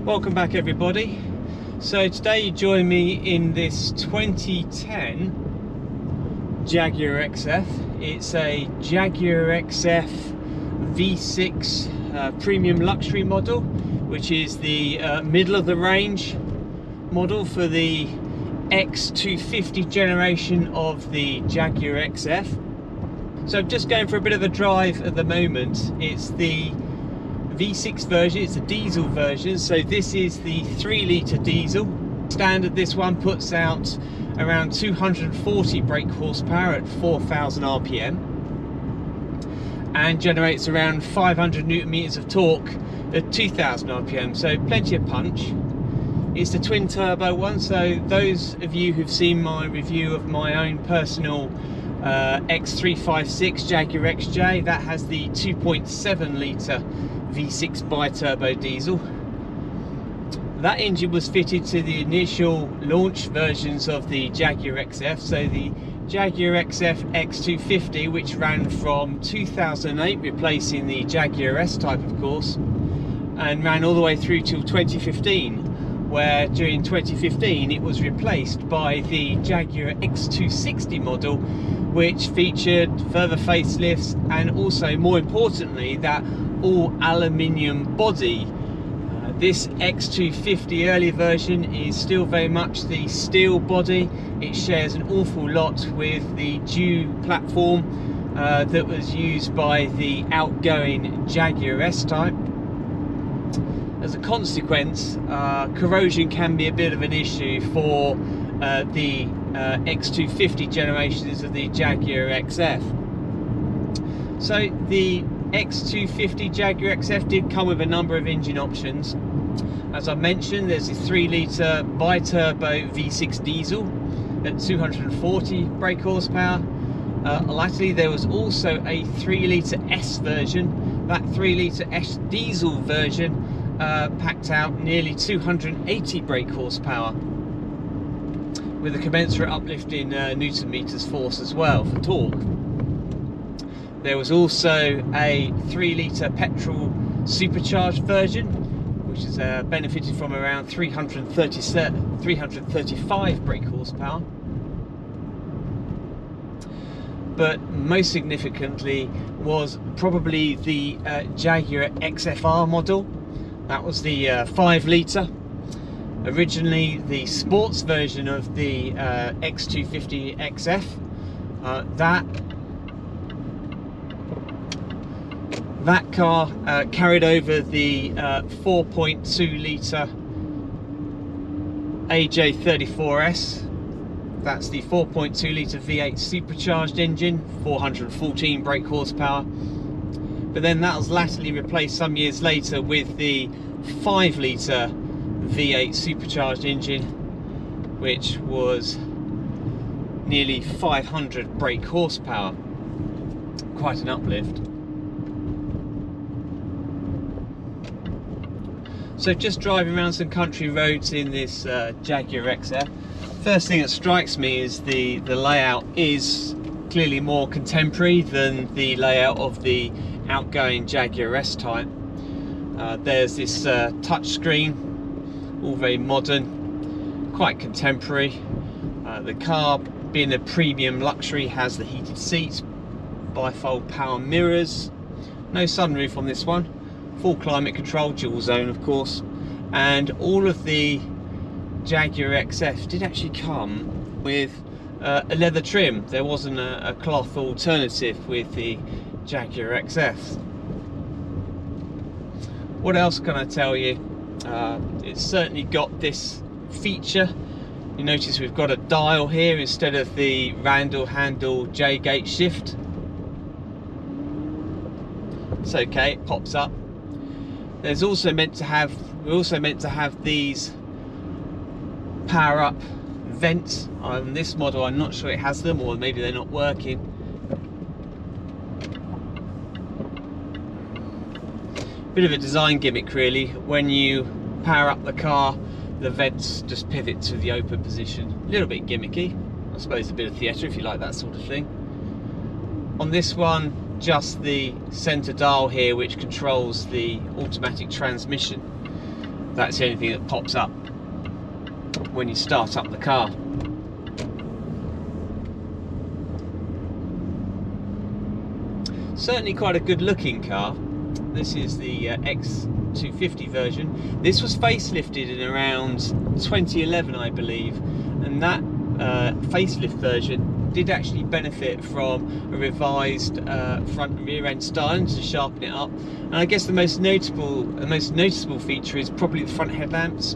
Welcome back everybody. So today you join me in this 2010 Jaguar XF. It's a Jaguar XF V6 premium luxury model, which is the middle of the range model for the X250 generation of the Jaguar XF. So I'm just going for a bit of a drive at the moment. It's the V6 version, it's a diesel version, so this is the 3-litre diesel. Standard, this one puts out around 240 brake horsepower at 4,000 RPM and generates around 500 Newton meters of torque at 2,000 RPM, so plenty of punch. It's the twin turbo one, so those of you who've seen my review of my own personal X356 Jaguar XJ, that has the 2.7 litre V6 bi-turbo diesel. That engine was fitted to the initial launch versions of the Jaguar XF, so the Jaguar XF X250, which ran from 2008, replacing the Jaguar S type of course, and ran all the way through till 2015, where during 2015 it was replaced by the Jaguar X260 model, which featured further facelifts and also, more importantly, that all aluminium body. This X250 early version is still very much the steel body. It shares an awful lot with the Dew platform that was used by the outgoing Jaguar S type. As a consequence, corrosion can be a bit of an issue for the X250 generations of the Jaguar XF. So the X250 Jaguar XF did come with a number of engine options. As I mentioned, there's a 3-litre bi-turbo V6 diesel at 240 brake horsepower. Latterly, there was also a 3-litre S version. That 3-litre S diesel version packed out nearly 280 brake horsepower, with a commensurate uplift in Newton meters force as well for torque. There was also a 3-litre petrol supercharged version, which has benefited from around 335 brake horsepower. But most significantly was probably the Jaguar XFR model. That was the 5-litre. Originally the sports version of the X250 XF. That car carried over the 4.2 litre AJ34S. That's the 4.2 litre V8 supercharged engine, 414 brake horsepower. But then that was latterly replaced some years later with the 5 litre V8 supercharged engine, which was nearly 500 brake horsepower. Quite an uplift. So just driving around some country roads in this Jaguar XF, first thing that strikes me is the layout is clearly more contemporary than the layout of the outgoing Jaguar S type. There's this touch screen, all very modern, quite contemporary. The car, being a premium luxury, has the heated seats, bifold power mirrors, no sunroof on this one, full climate control, dual zone of course, and all of the Jaguar XF did actually come with a leather trim. There wasn't a cloth alternative with the Jaguar XF. What else can I tell you? It's certainly got this feature. You notice we've got a dial here instead of the Randall handle J-gate shift. It's okay, it pops up. We're also meant to have these power up vents. On this model I'm not sure it has them, or maybe they're not working. Bit of a design gimmick really. When you power up the car, the vents just pivot to the open position. A little bit gimmicky, I suppose, a bit of theatre if you like that sort of thing. On this one, just the centre dial here which controls the automatic transmission. that's the only thing that pops up when you start up the car. Certainly quite a good looking car. This is the X250 version. This was facelifted in around 2011, I believe, and that facelift version did actually benefit from a revised front and rear end styling to sharpen it up. And I guess the most noticeable feature is probably the front headlamps.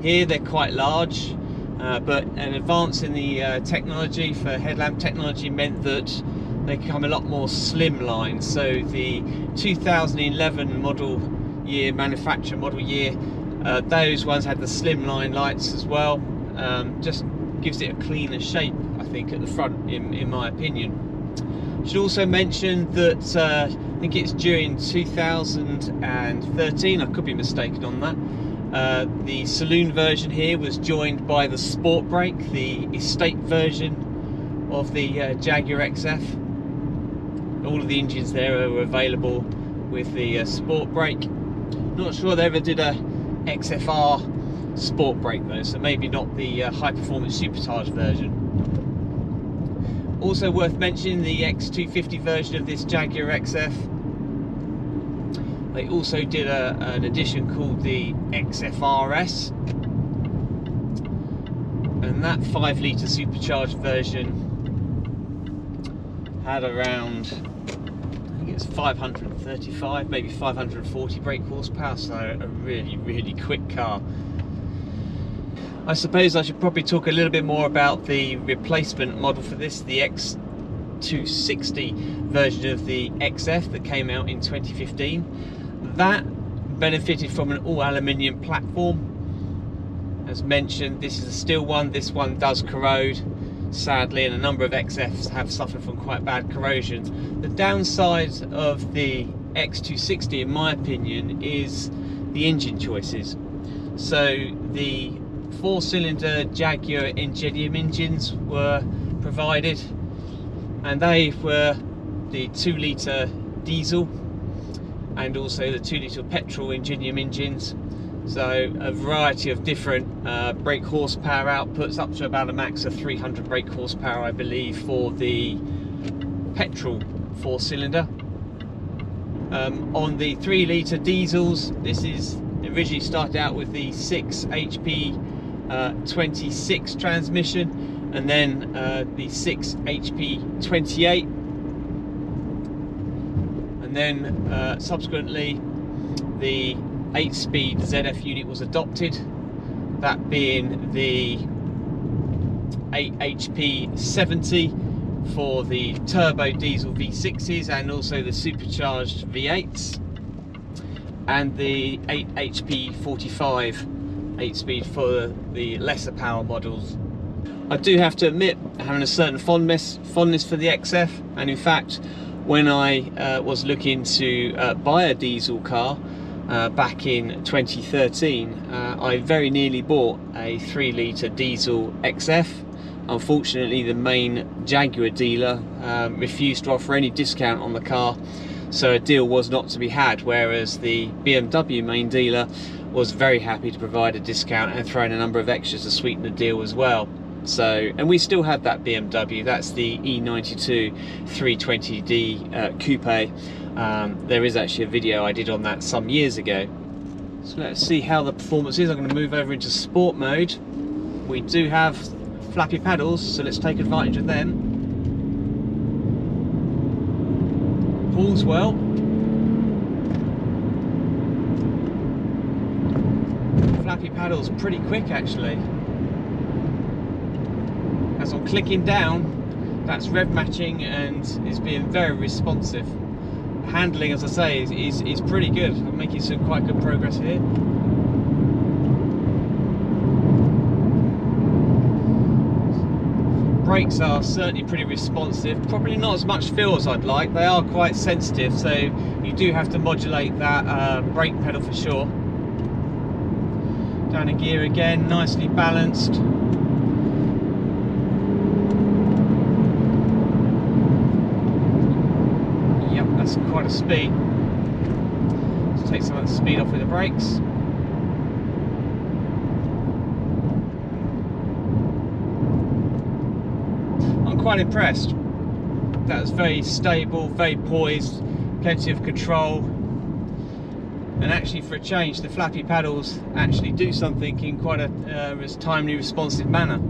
Here they're quite large, but an advance in the technology for headlamp technology meant that they become a lot more slimline. So the 2011 model year, manufacturer model year, those ones had the slimline lights as well. Just gives it a cleaner shape, I think, at the front, in my opinion. Should also mention that I think it's during 2013, I could be mistaken on that, the saloon version here was joined by the Sportbrake, the estate version of the Jaguar XF. All of the engines there are available with the Sportbrake. Not sure they ever did a XFR Sportbrake though, so maybe not the high performance supercharged version. Also worth mentioning, the X250 version of this Jaguar XF, they also did an edition called the XFR-S, and that 5 litre supercharged version had around, I think it's 535, maybe 540 brake horsepower, so a really quick car. I suppose I should probably talk a little bit more about the replacement model for this, the X260 version of the XF that came out in 2015. That benefited from an all aluminium platform. As mentioned, this is a steel one. This one does corrode, sadly, and a number of XFs have suffered from quite bad corrosions. The downside of the X260, in my opinion, is the engine choices. So the 4-cylinder Jaguar Ingenium engines were provided, and they were the 2 litre diesel and also the 2 litre petrol Ingenium engines. So a variety of different brake horsepower outputs, up to about a max of 300 brake horsepower, I believe, for the petrol 4-cylinder. On the 3 litre diesels, this is originally started out with the 6 HP 26 transmission, and then the 6 HP 28, and then subsequently the 8-speed ZF unit was adopted, that being the 8 HP 70 for the turbo diesel V6s and also the supercharged V8s, and the 8 HP 45 8-speed for the lesser power models. I do have to admit, having a certain fondness for the XF, and in fact when I was looking to buy a diesel car back in 2013, I very nearly bought a 3 litre diesel XF. Unfortunately, the main Jaguar dealer refused to offer any discount on the car, so a deal was not to be had, whereas the BMW main dealer was very happy to provide a discount and throw in a number of extras to sweeten the deal as well. So, and we still have that BMW, that's the E92 320D Coupe. There is actually a video I did on that some years ago. So let's see how the performance is. I'm going to move over into sport mode. We do have flappy paddles, so let's take advantage of them. Pulls well. Flappy paddles pretty quick actually. As I'm clicking down, that's rev matching and is being very responsive. Handling, as I say, is pretty good. I'm making some quite good progress here. Brakes are certainly pretty responsive, probably not as much feel as I'd like. They are quite sensitive, so you do have to modulate that brake pedal for sure. Down in gear again, nicely balanced. Yep, that's quite a speed. Let's take some of the speed off with the brakes. quite impressed. That was very stable, very poised, plenty of control, and actually for a change the flappy paddles actually do something in quite a timely, responsive manner.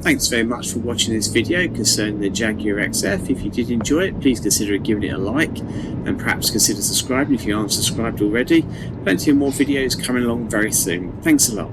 Thanks very much for watching this video concerning the Jaguar XF. If you did enjoy it, please consider giving it a like, and perhaps consider subscribing if you aren't subscribed already. Plenty of more videos coming along very soon. Thanks a lot.